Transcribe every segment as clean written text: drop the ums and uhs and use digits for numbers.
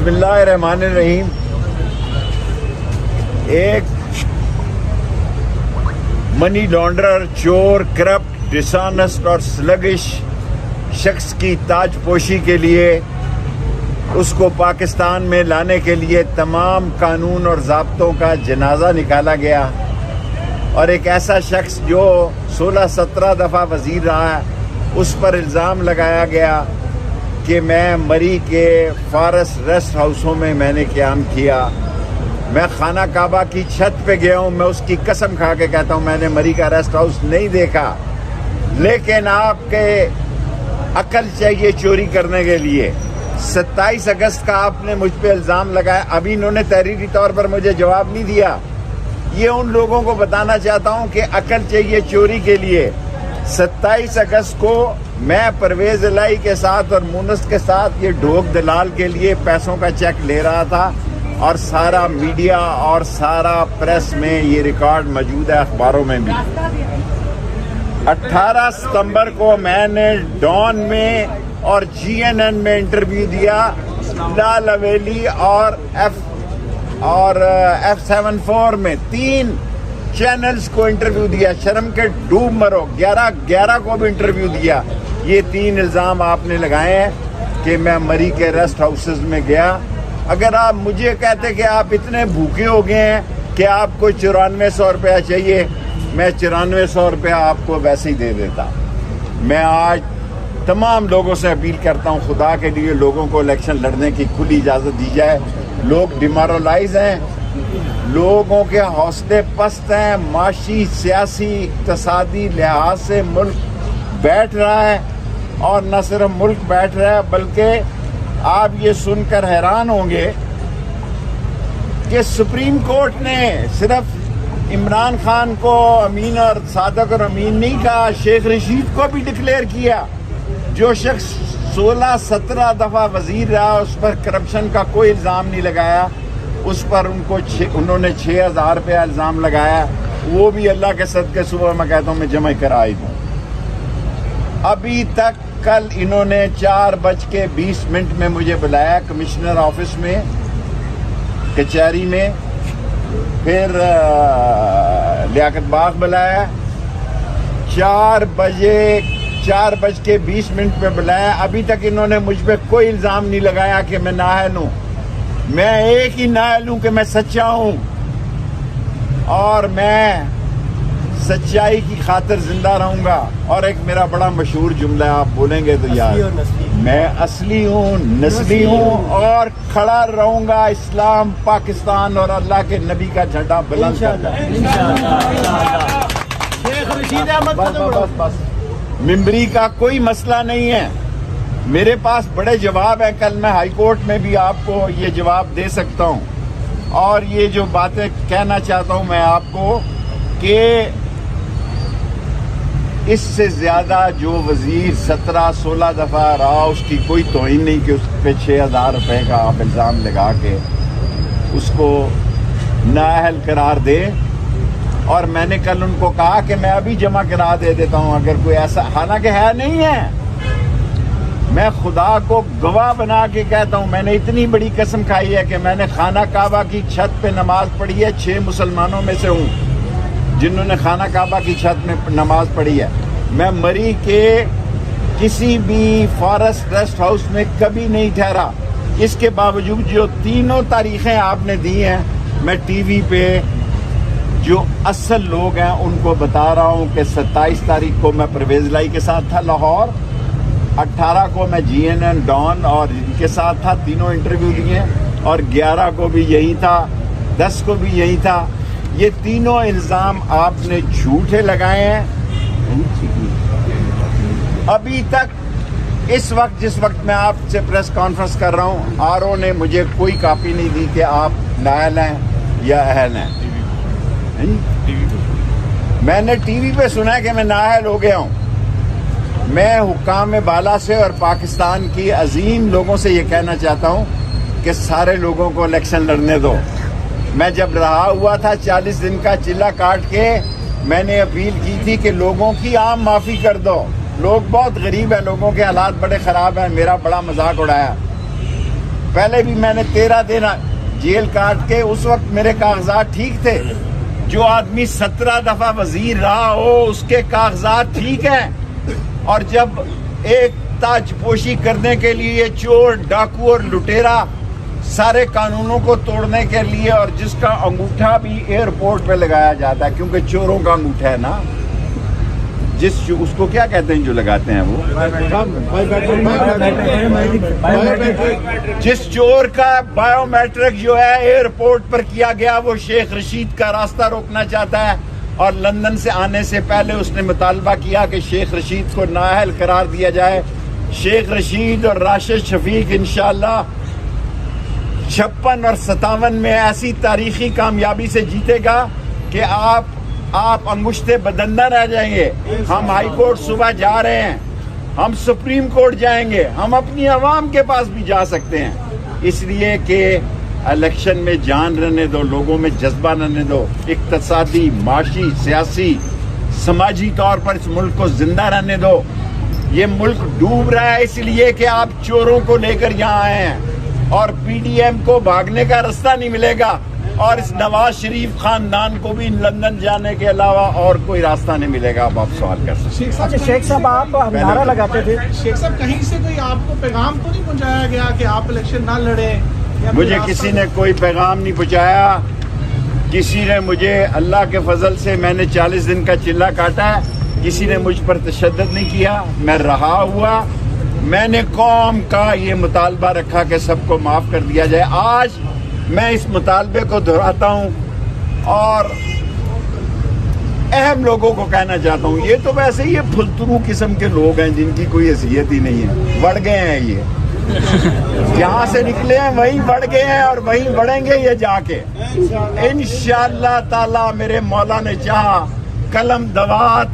बिस्मिल्लाहिर्रहमानिर्रहीम। एक money launderer, चोर, करप्ट, डिसऑनेस्ट और स्लगिश शख्स की ताजपोशी के लिए उसको पाकिस्तान में लाने के लिए तमाम कानून और ज़ाब्तों का जनाजा निकाला गया और एक ऐसा शख्स जो 16-17 दफ़ा वज़ीर रहा है उस पर इल्ज़ाम लगाया गया कि मैं मरी के फारस रेस्ट हाउसों में मैंने क़याम किया। मैं खाना काबा की छत पे गया हूँ, मैं उसकी कसम खा के कहता हूँ मैंने मरी का रेस्ट हाउस नहीं देखा। लेकिन आपके अकल चाहिए चोरी करने के लिए। 27 अगस्त का आपने मुझ पे इल्ज़ाम लगाया, अभी इन्होंने तहरीरी तौर पर मुझे जवाब नहीं दिया। ये उन लोगों को बताना चाहता हूँ कि अकल चाहिए चोरी के लिए। 27 अगस्त को मैं परवेज इलाही के साथ और मुनस के साथ ये ढोक दलाल के लिए पैसों का चेक ले रहा था और सारा मीडिया और सारा प्रेस में ये रिकॉर्ड मौजूद है, अखबारों में भी। 18 सितंबर को मैंने डॉन में और GNN में इंटरव्यू दिया, लाल हवेली और F74 में 3 चैनल्स को इंटरव्यू दिया। शर्म के डूब मरो। 11 को भी इंटरव्यू दिया। ये 3 इल्ज़ाम आपने लगाए हैं कि मैं मरी के रेस्ट हाउसेस में गया। अगर आप मुझे कहते कि आप इतने भूखे हो गए हैं कि आपको 9400 रुपया चाहिए, मैं 9400 रुपया आपको वैसे ही दे देता। मैं आज तमाम लोगों से अपील करता हूँ, खुदा के लिए लोगों को इलेक्शन लड़ने की खुली इजाज़त दी जाए। लोग डिमोरलाइज हैं, लोगों के हौसले पस्त हैं, माशी, सियासी, इक़्तिसादी लिहाज से मुल्क बैठ रहा है और न सिर्फ मुल्क बैठ रहा है बल्कि आप ये सुनकर हैरान होंगे कि सुप्रीम कोर्ट ने सिर्फ इमरान खान को अमीन और सादक और अमीन नहीं कहा, शेख रशीद को भी डिक्लेयर किया। जो शख्स 16-17 दफ़ा वज़ीर रहा उस पर करप्शन का कोई इल्ज़ाम नहीं लगाया, उस पर उन्होंने 6000 रुपया इल्ज़ाम लगाया। वो भी अल्लाह के सदके सुबह मैं कहता हूँ मैं जमा कराई दूँ। अभी तक कल इन्होंने 4:20 में मुझे बुलाया कमिश्नर ऑफिस में, कचहरी में, फिर लियाकत बाग बुलाया, 4:20 पे बुलाया। अभी तक इन्होंने मुझ पे कोई इल्ज़ाम नहीं लगाया कि मैं नाअहल हूँ। मैं एक ही नाअहल हूँ कि मैं सच्चा हूँ और मैं सच्चाई की खातिर जिंदा रहूंगा। और एक मेरा बड़ा मशहूर जुमला है, आप बोलेंगे तो यार, मैं असली हूँ, नस्ली हूँ और खड़ा रहूंगा इस्लाम, पाकिस्तान और अल्लाह के नबी का झंडा बुलंद करता। बस मिंबरी का कोई मसला नहीं है, मेरे पास बड़े जवाब हैं। कल मैं हाई कोर्ट में भी आपको ये जवाब दे सकता हूँ। और ये जो बातें कहना चाहता हूँ मैं आपको कि इससे ज़्यादा जो वज़ीर 17-16 दफ़ा रहा उसकी कोई तौहीन नहीं कि उस पर 6000 रुपये का आप इल्ज़ाम लगा के उसको नाअहल करार दे। और मैंने कल उनको कहा कि मैं अभी जमा करा दे देता हूँ अगर कोई ऐसा, हालांकि है नहीं है। मैं खुदा को गवाह बना के कहता हूँ, मैंने इतनी बड़ी कसम खाई है कि मैंने खाना काबा की छत पे नमाज पढ़ी है। 6 मुसलमानों में से हूँ जिन्होंने खाना काबा की छत में नमाज पढ़ी है। मैं मरी के किसी भी फॉरेस्ट रेस्ट हाउस में कभी नहीं ठहरा। इसके बावजूद जो 3 तारीखें आपने दी हैं, मैं टीवी पे जो असल लोग हैं उनको बता रहा हूँ कि 27 तारीख को मैं परवेज इलाही के साथ था लाहौर, 18 को मैं GNN, डॉन और इनके साथ था, तीनों इंटरव्यू दिए, और 11 को भी यही था, 10 को भी यही था। ये तीनों इल्ज़ाम आपने झूठे लगाए हैं। अभी तक इस वक्त जिस वक्त मैं आपसे प्रेस कॉन्फ्रेंस कर रहा हूँ, RO ने मुझे कोई कॉपी नहीं दी कि आप नाअहल हैं या अहल हैं। मैंने टीवी पे सुना है कि मैं नाअहल हो गया हूँ। मैं हुक्काम बाला से और पाकिस्तान की अजीम लोगों से ये कहना चाहता हूँ कि सारे लोगों को इलेक्शन लड़ने दो। मैं जब रहा हुआ था 40 दिन का चिल्ला काट के, मैंने अपील की थी कि लोगों की आम माफ़ी कर दो। लोग बहुत गरीब हैं, लोगों के हालात बड़े ख़राब हैं। मेरा बड़ा मजाक उड़ाया। پہلے بھی میں نے 13 دن جیل کاٹ کے، اس وقت میرے کاغذات ٹھیک تھے. جو آدمی 17 دفعہ وزیر رہا ہو اس کے کاغذات ٹھیک ہیں، اور جب ایک تاج پوشی کرنے کے لیے چور، ڈاکو اور لٹیرا سارے قانونوں کو توڑنے کے لیے، اور جس کا انگوٹھا بھی ایئرپورٹ پہ لگایا جاتا ہے کیونکہ چوروں کا انگوٹھا ہے نا، اس کو کیا کہتے ہیں جو لگاتے ہیں وہ، جس چور کا بایو میٹرک جو ہے ایئرپورٹ پر کیا گیا، وہ شیخ رشید کا راستہ روکنا چاہتا ہے، اور لندن سے آنے سے پہلے اس نے مطالبہ کیا کہ شیخ رشید کو نااہل قرار دیا جائے. شیخ رشید اور راشد شفیق انشاءاللہ 56 اور 57 میں ایسی تاریخی کامیابی سے جیتے گا کہ آپ انگشتے بدندہ رہ جائیں گے. ہم ہائی کورٹ صبح جا رہے ہیں، ہم سپریم کورٹ جائیں گے، ہم اپنی عوام کے پاس بھی جا سکتے ہیں، اس لیے کہ الیکشن میں جان رہنے دو، لوگوں میں جذبہ رہنے دو، اقتصادی، معاشی، سیاسی، سماجی طور پر اس ملک کو زندہ رہنے دو. یہ ملک ڈوب رہا ہے اس لیے کہ آپ چوروں کو لے کر یہاں آئے ہیں، اور پی ڈی ایم کو بھاگنے کا راستہ نہیں ملے گا، اور اس نواز شریف خاندان کو بھی لندن جانے کے علاوہ اور کوئی راستہ نہیں ملے گا. اب آپ سوال کر سکتے ہیں. شیخ صاحب آپ نعرہ لگاتے تھے، شیخ صاحب کہیں سے کوئی آپ کو پیغام تو نہیں پہنچایا گیا کہ آپ الیکشن نہ لڑیں؟ مجھے کسی نے کوئی پیغام نہیں پہنچایا. کسی نے مجھے، اللہ کے فضل سے میں نے 40 دن کا چلہ کاٹا ہے، کسی نے مجھ پر تشدد نہیں کیا. میں رہا ہوا، میں نے قوم کا یہ مطالبہ رکھا کہ سب کو معاف کر دیا جائے. آج میں اس مطالبے کو دہراتا ہوں اور اہم لوگوں کو کہنا چاہتا ہوں. یہ تو ویسے ہی یہ پھلترو قسم کے لوگ ہیں جن کی کوئی حیثیت ہی نہیں ہے، بڑھ گئے ہیں، یہ جہاں سے نکلے ہیں وہیں بڑھ گئے ہیں اور وہیں بڑھیں گے یہ جا کے انشاءاللہ تعالی. میرے مولا نے چاہا قلم دوات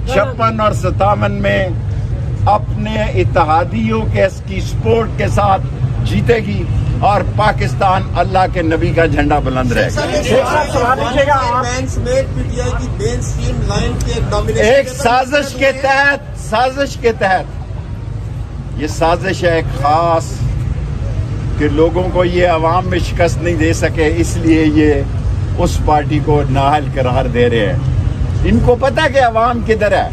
56 اور 57 میں اپنے اتحادیوں کے کی سپورٹ کے ساتھ جیتے گی، اور پاکستان اللہ کے نبی کا جھنڈا بلند رہے گا. ایک سازش کے تحت یہ سازش ہے ایک خاص کہ لوگوں کو یہ عوام میں شکست نہیں دے سکے، اس لیے یہ اس پارٹی کو نااہل قرار دے رہے ہیں. ان کو پتا کہ عوام کدھر ہے،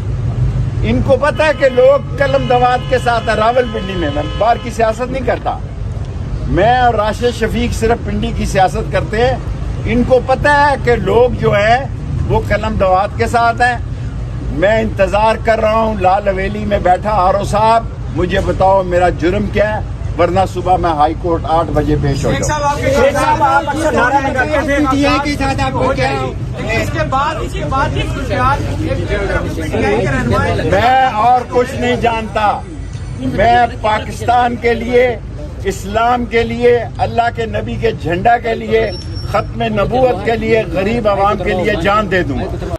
ان کو پتا ہے کہ لوگ قلم دوات کے ساتھ ہیں. راولپنڈی میں باہر کی سیاست نہیں کرتا، میں اور راشد شفیق صرف پنڈی کی سیاست کرتے ہیں. ان کو پتا ہے کہ لوگ جو ہیں وہ قلم دوات کے ساتھ ہیں. میں انتظار کر رہا ہوں لال حویلی میں بیٹھا. آرو صاحب مجھے بتاؤ میرا جرم کیا ہے، ورنہ صبح میں ہائی کورٹ 8 بجے پیش ہو جاؤں. میں اور کچھ نہیں جانتا. میں پاکستان کے لیے، اسلام کے لیے، اللہ کے نبی کے جھنڈا کے لیے، ختم نبوت کے لیے، غریب عوام کے لیے جان دے دوں.